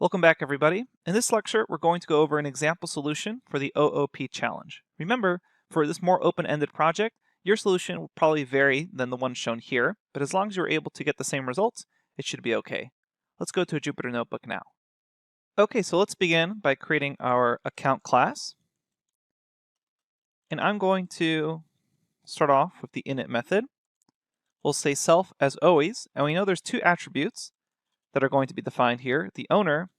Welcome back, everybody. In this lecture, we're going to go over an example solution for the OOP challenge. Remember, for this more open-ended project, your solution will probably vary than the one shown here, but as long as you're able to get the same results, it should be okay. Let's go to a Jupyter Notebook now. Okay, so let's begin by creating our account class. And I'm going to start off with the init method. We'll say self as always, and we know there's two attributes that are going to be defined here, the owner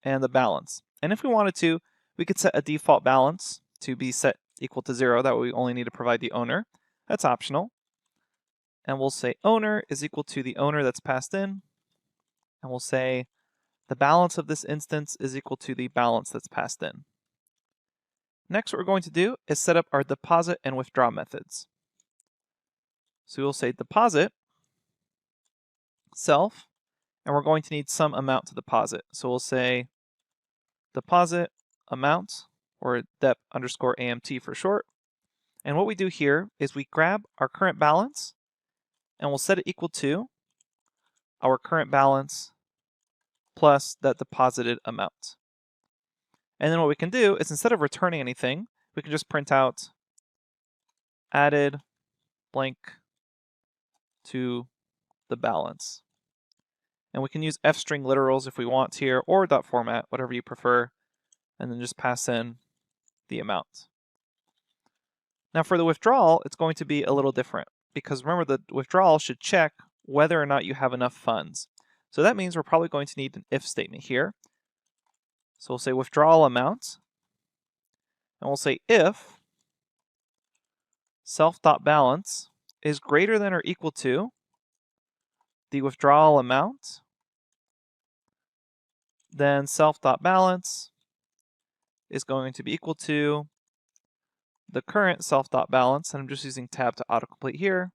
and the balance. And if we wanted to, we could set a default balance to be set equal to 0. That way we only need to provide the owner. That's optional. And we'll say owner is equal to the owner that's passed in. And we'll say the balance of this instance is equal to the balance that's passed in. Next, what we're going to do is set up our deposit and withdraw methods. So we'll say deposit self, and we're going to need some amount to deposit. So we'll say deposit amount, or dep underscore AMT for short. And what we do here is we grab our current balance and we'll set it equal to our current balance plus that deposited amount. And then what we can do is instead of returning anything, we can just print out added blank to the balance. And we can use f-string literals if we want here, or dot format, whatever you prefer, and then just pass in the amount. Now for the withdrawal, it's going to be a little different, because remember the withdrawal should check whether or not you have enough funds. So that means we're probably going to need an if statement here. So we'll say withdrawal amount, and we'll say if self.balance is greater than or equal to the withdrawal amount, then self.balance is going to be equal to the current self.balance, and I'm just using tab to autocomplete here,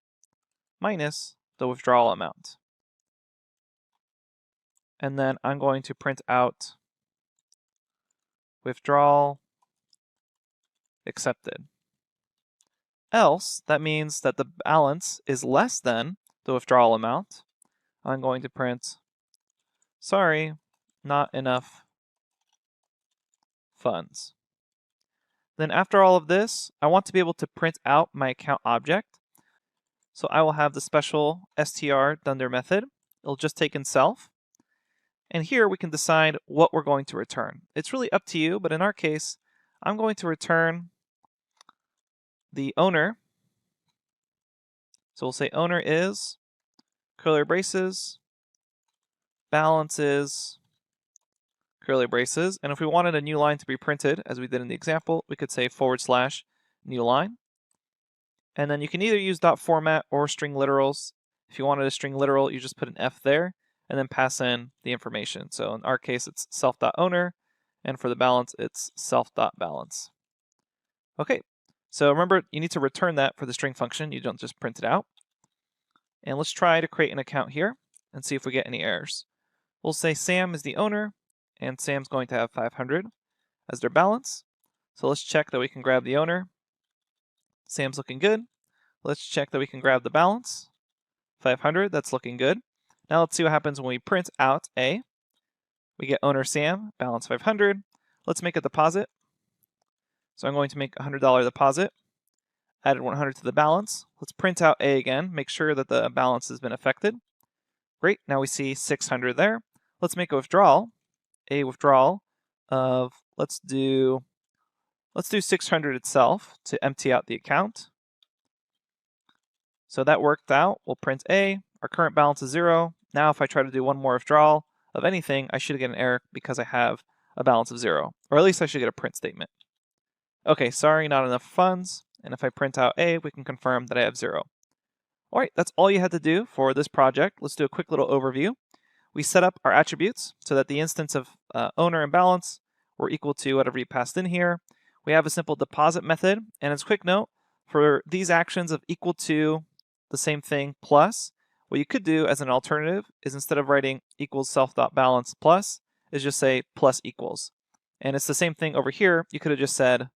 minus the withdrawal amount. And then I'm going to print out withdrawal accepted. Else, that means that the balance is less than the withdrawal amount. I'm going to print, sorry, not enough funds. Then after all of this, I want to be able to print out my account object. So I will have the special str dunder method. It'll just take in self. And here we can decide what we're going to return. It's really up to you, but in our case, I'm going to return the owner. So we'll say owner is, curly braces, balance is, curly braces. And if we wanted a new line to be printed, as we did in the example, we could say / new line. And then you can either use dot format or string literals. If you wanted a string literal, you just put an F there and then pass in the information. So in our case, it's self.owner, and for the balance, it's self.balance. Okay, so remember, you need to return that for the string function. You don't just print it out. And let's try to create an account here and see if we get any errors. We'll say Sam is the owner, and Sam's going to have 500 as their balance. So let's check that we can grab the owner. Sam's looking good. Let's check that we can grab the balance. 500, that's looking good. Now let's see what happens when we print out A. We get owner Sam, balance 500. Let's make a deposit. So I'm going to make a $100 deposit. Added 100 to the balance. Let's print out A again, make sure that the balance has been affected. Great, now we see 600 there. Let's make a withdrawal. A withdrawal of, let's do 600 itself to empty out the account. So that worked out. We'll print A. Our current balance is 0. Now if I try to do one more withdrawal of anything, I should get an error because I have a balance of 0. Or at least I should get a print statement. Okay, sorry, not enough funds. And if I print out A, we can confirm that I have 0. All right, that's all you had to do for this project. Let's do a quick little overview. We set up our attributes so that the instance of owner and balance were equal to whatever you passed in here. We have a simple deposit method, and as a quick note, for these actions of equal to the same thing plus, what you could do as an alternative is instead of writing equals self.balance plus, is just say plus equals. And it's the same thing over here. You could have just said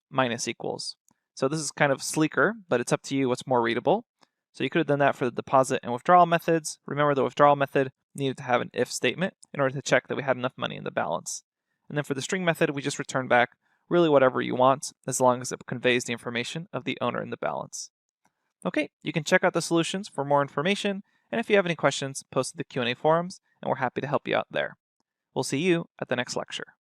minus equals. So this is kind of sleeker, but it's up to you what's more readable. So you could have done that for the deposit and withdrawal methods. Remember, the withdrawal method needed to have an if statement in order to check that we had enough money in the balance. And then for the string method, we just return back really whatever you want, as long as it conveys the information of the owner in the balance. Okay, you can check out the solutions for more information, and if you have any questions, post to the Q&A forums, and we're happy to help you out there. We'll see you at the next lecture.